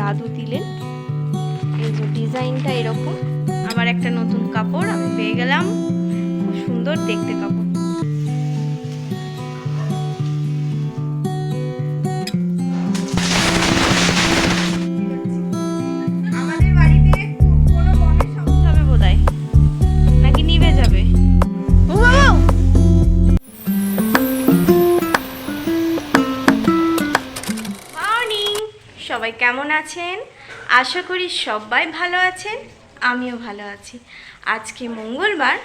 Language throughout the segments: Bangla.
দাদু দিলেন। এই যে ডিজাইনটা এরকম। আবার একটা নতুন কাপড় আমি পেয়ে গেলাম, খুব সুন্দর দেখতে কাপড়। আমাদের বাড়িতে কোনো গমের সমস্যা হবে বোধহয়, নাকি নিভে যাবে? মর্নিং, সবাই কেমন আছেন? আশা করি সবাই ভালো আছেন, আমিও ভালো আছি। আজকে মঙ্গলবার,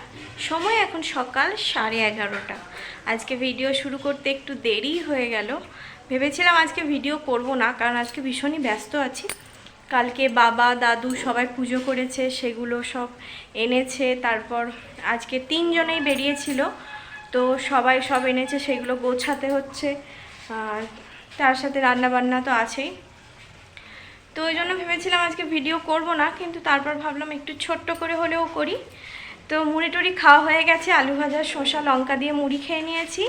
সময় এখন সকাল 11:30। আজকে ভিডিও শুরু করতে একটু দেরি হয়ে গেল। ভেবেছিলাম আজকে ভিডিও করব না, কারণ আজকে ভীষণই ব্যস্ত আছি। কালকে বাবা দাদু সবাই পুজো করেছে, সেগুলো সব এনেছে। তারপর আজকে 3 জনেই বেরিয়েছিল, তো সবাই সব এনেছে, সেগুলো গোছাতে হচ্ছে। আর তার সাথে রান্না বান্না তো আছেই। তো ওই জন্য ভেবেছিলাম আজকে ভিডিও করব না, কিন্তু তারপর ভাবলাম একটু ছোট্ট করে হলেও করি। তো মুড়ি টুড়ি খাওয়া হয়ে গেছে, আলু ভাজা শসা লঙ্কা দিয়ে মুড়ি খেয়ে নিয়েছি।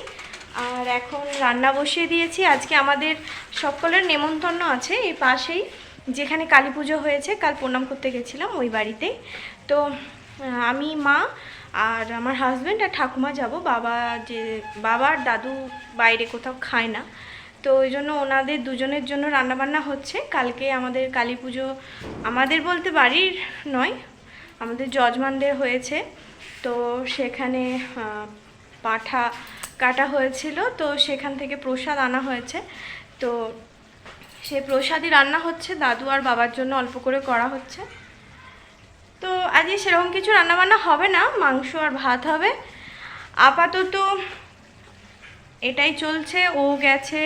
আর এখন রান্না বসিয়ে দিয়েছি। আজকে আমাদের সকলের নেমন্তন্ন আছে এই পাশেই, যেখানে কালী পুজো হয়েছে। কাল প্রণাম করতে গেছিলাম ওই বাড়িতেই। তো আমি, মা আর আমার হাজব্যান্ড আর ঠাকুমা যাব। বাবার দাদু বাইরে কোথাও খায় না, তো ওই জন্য ওনাদের দুজনের জন্য রান্নাবান্না হচ্ছে। কালকে আমাদের কালী পুজো, আমাদের বলতে বাড়ির নয়, আমাদের যজমানদের হয়েছে। তো সেখানে পাঠা কাটা হয়েছিল, তো সেখান থেকে প্রসাদ আনা হয়েছে। তো সেই প্রসাদই রান্না হচ্ছে, দাদু আর বাবার জন্য অল্প করে করা হচ্ছে। তো আজকে সেরকম কিছু রান্নাবান্না হবে না, মাংস আর ভাত হবে আপাতত। এটাই চলছে। ও গেছে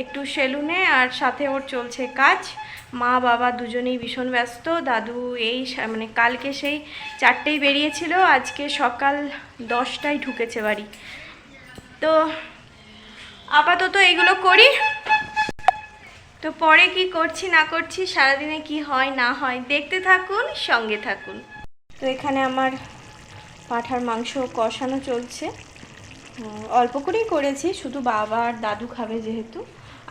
একটু সেলুনে, আর সাথে ওর চলছে কাজ। মা বাবা দুজনেই ভীষণ ব্যস্ত। দাদু এই মানে কালকে সেই 4টেই বেরিয়েছিল, আজকে সকাল 10টায় ঢুকেছে বাড়ি। তো আপাতত এইগুলো করি। তো পরে কি করছি না করছি, সারাদিনে কি হয় না হয় দেখতে থাকুন, সঙ্গে থাকুন। তো এখানে আমার পাঁঠার মাংস কষানো চলছে। অল্প করেই করেছি, শুধু বাবা আর দাদু খাবে যেহেতু।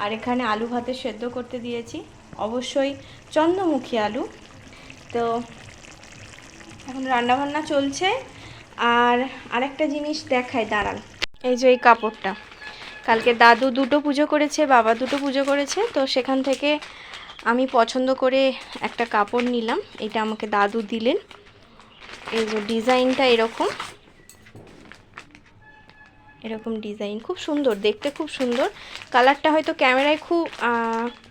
আর এখানে আলু ভাতে সেদ্ধ করতে দিয়েছি, অবশ্যই চন্দ্রমুখী আলু। তো এখন রান্নাবান্না চলছে। আর আরেকটা জিনিস দেখাই, দাঁড়ান। এই যে এই কাপড়টা, কালকে দাদু 2টো পুজো করেছে, বাবা 2টো পুজো করেছে। তো সেখান থেকে আমি পছন্দ করে একটা কাপড় নিলাম। এটা আমাকে দাদু দিলেন। এই যে ডিজাইনটা এরকম ডিজাইন, খুব সুন্দর দেখতে, খুব সুন্দর। কালারটা হয়তো ক্যামেরায় খুব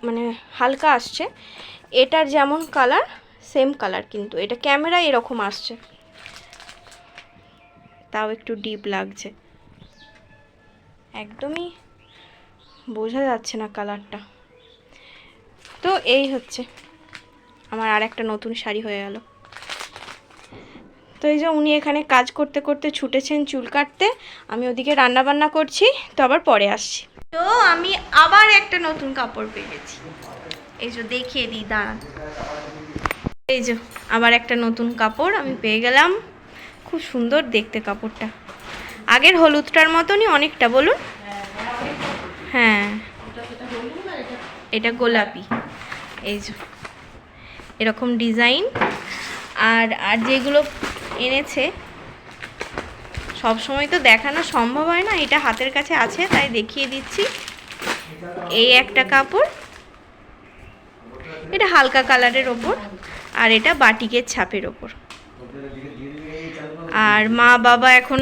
মানে হালকা আসছে, এটার যেমন কালার সেম কালার, কিন্তু এটা ক্যামেরায় এরকম আসছে, তাও একটু ডিপ লাগছে, একদমই বোঝা যাচ্ছে না কালারটা। তো এই হচ্ছে আমার আর একটা নতুন শাড়ি হয়ে গেল। তো এই যে উনি এখানে কাজ করতে করতে ছুটেছেন চুল কাটতে, আমি ওদিকে রান্না বান্না করছি। তো আবার পরে আসছি। তো আমি আবার একটা নতুন কাপড় পেয়ে গেছি, এই যে দেখিয়ে দিই, দাঁড়ান। এই যে আবার একটা নতুন কাপড় আমি পেয়ে গেলাম, খুব সুন্দর দেখতে কাপড়টা। আগের হলুদটার মতনই অনেকটা, বলুন। হ্যাঁ, এটা গোলাপি। এই যে এরকম ডিজাইন। আর যেগুলো এনেছে সব সময় তো দেখানো সম্ভব হয় না, এটা হাতের কাছে আছে তাই দেখিয়ে দিচ্ছি। এই একটা কাপড়, এটা হালকা কালারের ওপর, আর এটা বাটিকের ছাপের ওপর। আর মা বাবা এখন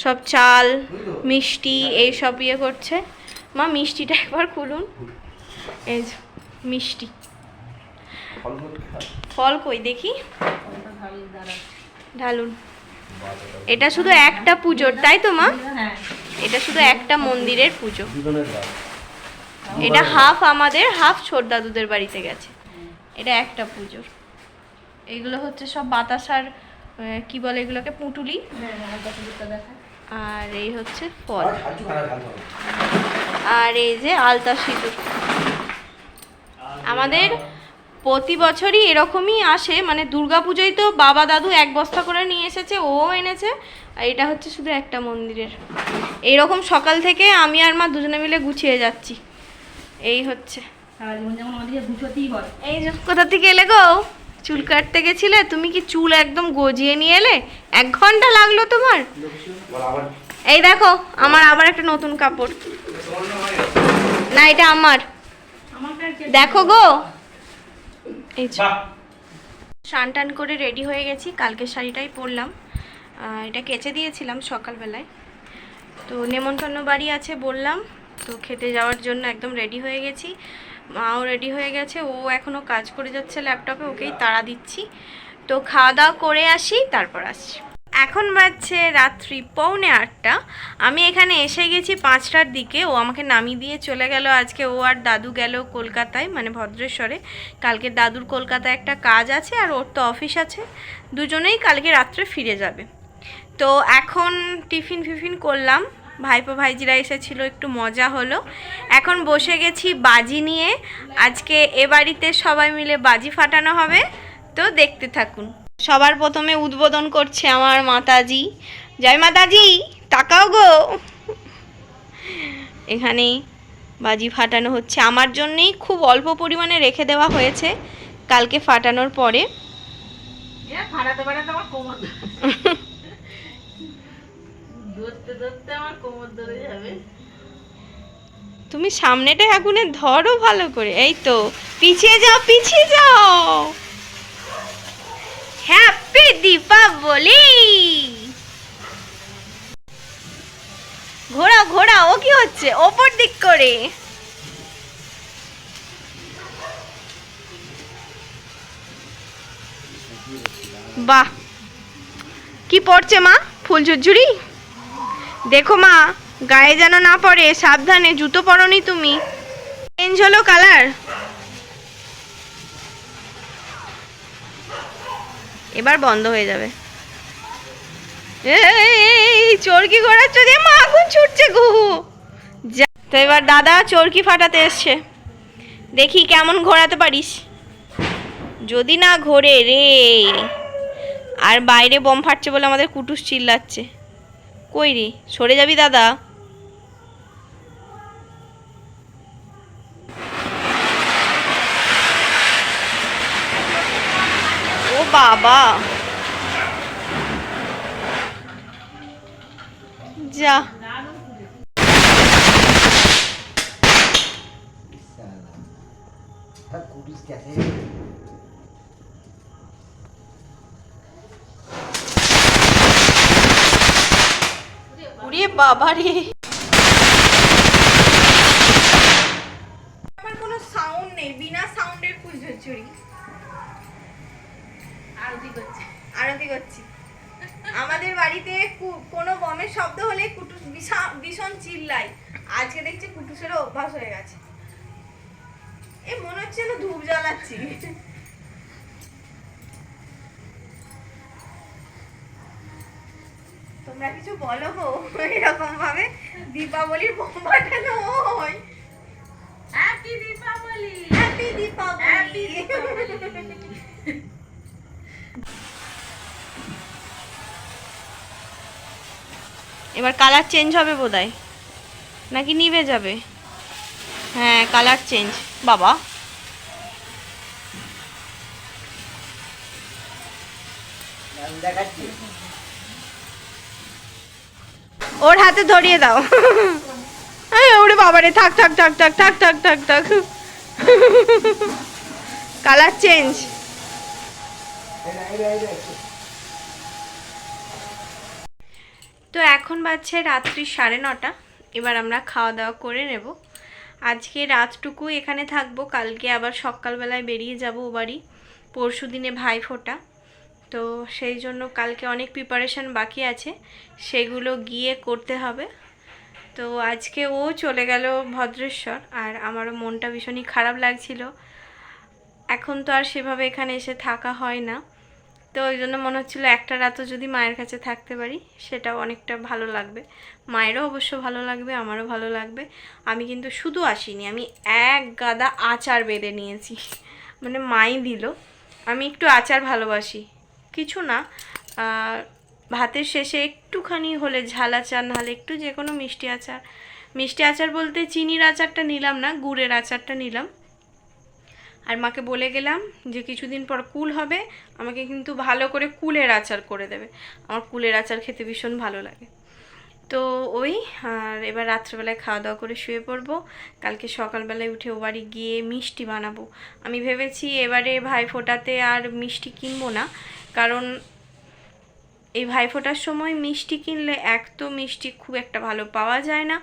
সব চাল মিষ্টি এই সব ইয়ে করছে। মা মিষ্টিটা একবার খুলুন। এই মিষ্টি, ফল কই দেখি, ঢালুন। এটা শুধু একটা পুজোর, তাই তো মা? এটা শুধু একটা মন্দিরের পুজো। এটা হাফ আমাদের, হাফ ছোট দাদুদের বাড়িতে গেছে। এটা একটা পুজোর। এইগুলো হচ্ছে সব বাতাসার, কি বলে এগুলোকে, পুঁটুলি। আর এই হচ্ছে ফল, আর এই যে আলতা সিঁদুর। আমাদের প্রতি বছরই এরকমই আসে, মানে দুর্গাপুজোয় তো বাবা দাদু 1 বস্তা করে নিয়ে এসেছে, ও এনেছে। আর এটা হচ্ছে শুধু একটা মন্দিরের। এইরকম সকাল থেকে আমি আর মা দুজনে মিলে গুছিয়ে যাচ্ছি। এই হচ্ছে সারা জীবন যেমন আমাদেরকে গুছোতেই হয়। এই যে কোথা থেকে এলে গো? চুল কাটতে গেছিলে? তুমি কি চুল একদম গজিয়ে নিয়ে এলে? 1 ঘন্টা লাগলো তোমার? এই দেখো আমার আবার একটা নতুন কাপড়। না এটা আমার। দেখো গো, এই স্নান টান করে রেডি হয়ে গেছি। কালকের শাড়িটাই পরলাম, এটা কেচে দিয়েছিলাম সকালবেলায়। তো নেমন্তন্ন বাড়ি আছে বললাম, তো খেতে যাওয়ার জন্য একদম রেডি হয়ে গেছি। মাও রেডি হয়ে গেছে, ও এখনও কাজ করে যাচ্ছে ল্যাপটপে, ওকেই তাড়া দিচ্ছি। তো খাওয়া দাওয়া করে আসি, তারপর আসছি। এখন বাজছে রাত্রি 7:45। আমি এখানে এসে গেছি 5টার দিকে। ও আমাকে নামিয়ে দিয়ে চলে গেল। আজকে ও আর দাদু গেল কলকাতায়, মানে ভদ্রেশ্বরে। কালকে দাদুর কলকাতায় একটা কাজ আছে, আর ওর তো অফিস আছে। দুজনেই কালকে রাত্রে ফিরে যাবে। তো এখন টিফিন ফিফিন করলাম, ভাইপো ভাইজিরা এসেছিলো, একটু মজা হলো। এখন বসে গেছি বাজি নিয়ে। আজকে এ বাড়িতে সবাই মিলে বাজি ফাটানো হবে, তো দেখতে থাকুন। সবার প্রথমে উদ্বোধন করছে আমার মাতাজি। জয় মাতাজি, তাকাও গো। এখানে বাজি ফাটানো হচ্ছে, আমার জন্যেই খুব অল্প পরিমাণে রেখে দেওয়া হয়েছে কালকে ফাটানোর পরে। ফাটাতে ফাটাতে আমার কোমর ধরতে ধরতে আমার কোমর ধরে যাবে। তুমি সামনেটা আগুনে ধরো ভালো করে। এই তো, পিছিয়ে যাও পিছিয়ে যাও। হ্যাপি দীপাবলি। ঘোরাও ঘোরাও। ও কি হচ্ছে? ওপর দিক করে। বাহ, কি পড়ছে মা? ফুল ঝুরঝুরি? দেখো মা, গায়ে যেন না পড়ে, সাবধানে। জুতো পরনি তুমি। চেঞ্জ হলো কালার। এবার বন্ধ হয়ে যাবে। এই চরকি ঘোরাচ্ছ যে মা, আগুন ছুটছে গো। তো এবার দাদা চরকি ফাটাতে এসছে, দেখি কেমন ঘোরাতে পারিস। যদি না ঘোরে রে। আর বাইরে বোম ফাটছে বলে আমাদের কুটুস চিল্লাচ্ছে। কই রে, সরে যাবি দাদা। ও বাবা, যা। ওরে বাবা রে, আমার কোনো সাউন্ড নেই, বিনা সাউন্ডের ফুল ঝুরঝুরি। আরতি করছে। আরতি করছি। আমাদের বাড়িতে কোনো বমের শব্দ হলে কুটুস ভীষণ চিল্লাই। আজকে দেখছি কুটুসেরও অভ্যাস হয়ে গেছে। এ মনে হচ্ছে না ধূপ জ্বালাচ্ছি। তোমরা কিছু বলো গো, এরকম ভাবে দীপাবলির বোম ফাটানো হয়। হ্যাপি দীপাবলি। হ্যাপি দীপাবলি। এবার কালার চেঞ্জ হবে বোধহয়, নাকি নিভে যাবে? হ্যাঁ, কালার চেঞ্জ। বাবা, ওর হাতে ধরিয়ে দাও। ওরে বাবারে, থাক থাক থাক থাক থাক থাক থাক থাক। Colour change. তো এখন বাজছে রাত্রি 9:30। এবার আমরা খাওয়া দাওয়া করে নেব। আজকে রাতটুকু এখানে থাকবো, কালকে আবার সকালবেলায় বেরিয়ে যাব ও বাড়ি। পরশু দিনে ভাইফোঁটা, তো সেই জন্য কালকে অনেক প্রিপারেশন বাকি আছে, সেগুলো গিয়ে করতে হবে। তো আজকে ও চলে গেল ভদ্রেশ্বর, আর আমারও মনটা ভীষণই খারাপ লাগছিল। এখন তো আর সেভাবে এখানে এসে থাকা হয় না, তো ওই জন্য মনে হচ্ছিলো একটা রাতও যদি মায়ের কাছে থাকতে পারি সেটাও অনেকটা ভালো লাগবে। মায়েরও অবশ্য ভালো লাগবে, আমারও ভালো লাগবে। আমি কিন্তু শুধু আসিনি, আমি এক গাদা আচার বেঁধে নিয়েছি, মানে মাই দিল। আমি একটু আচার ভালোবাসি, কিছু না, ভাতের শেষে একটুখানি হলে ঝাল আচার, নাহলে একটু যে কোনো মিষ্টি আচার। মিষ্টি আচার বলতে চিনির আচারটা নিলাম না, গুড়ের আচারটা নিলাম। আর মাকে বলে গেলাম যে কিছুদিন পর কুল হবে, আমাকে কিন্তু ভালো করে কুলের আচার করে দেবে। আমার কুলের আচার খেতে ভীষণ ভালো লাগে। তো ওই আর এবার রাত্রেবেলায় খাওয়া দাওয়া করে শুয়ে পড়বো। কালকে সকালবেলায় উঠে ও বাড়ি গিয়ে মিষ্টি বানাবো। আমি ভেবেছি এবারে ভাইফোঁটাতে আর মিষ্টি কিনবো না, কারণ এই ভাইফোঁটার সময় মিষ্টি কিনলে এক তো মিষ্টি খুব একটা ভালো পাওয়া যায় না,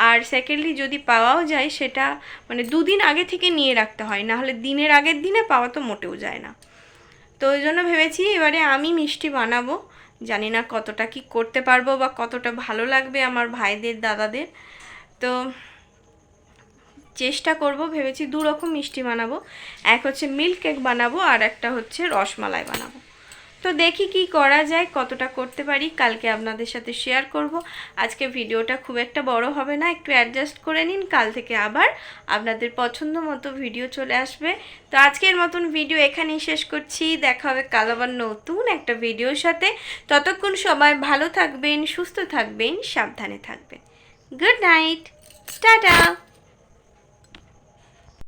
আর সেকেন্ডলি যদি পাওয়াও যায় সেটা মানে দুদিন আগে থেকে নিয়ে রাখতে হয়, না হলে দিনের আগের দিনে পাওয়া তো মোটেও যায় না। তো ওই জন্য ভেবেছি এবারে আমি মিষ্টি বানাবো। জানি না কতটা কি করতে পারবো বা কতটা ভালো লাগবে আমার ভাইদের দাদাদের, তো চেষ্টা করব। ভেবেছি দু রকম মিষ্টি বানাবো, এক হচ্ছে মিল্ক কেক বানাবো আর একটা হচ্ছে রসমালাই বানাবো। তো দেখি কি করা যায়, কতটা করতে পারি কালকে আপনাদের সাথে শেয়ার করব। আজকে ভিডিওটা খুব একটা বড় হবে না, একটু অ্যাডজাস্ট করে নিন, কাল থেকে আবার আপনাদের পছন্দ মতো ভিডিও চলে আসবে। তো আজকের মতন ভিডিও এখানেই শেষ করছি, দেখা হবে কাল আবার নতুন একটা ভিডিওর সাথে। ততক্ষণ সবাই ভালো থাকবেন, সুস্থ থাকবেন, সাবধানে থাকবেন। Good night, tata.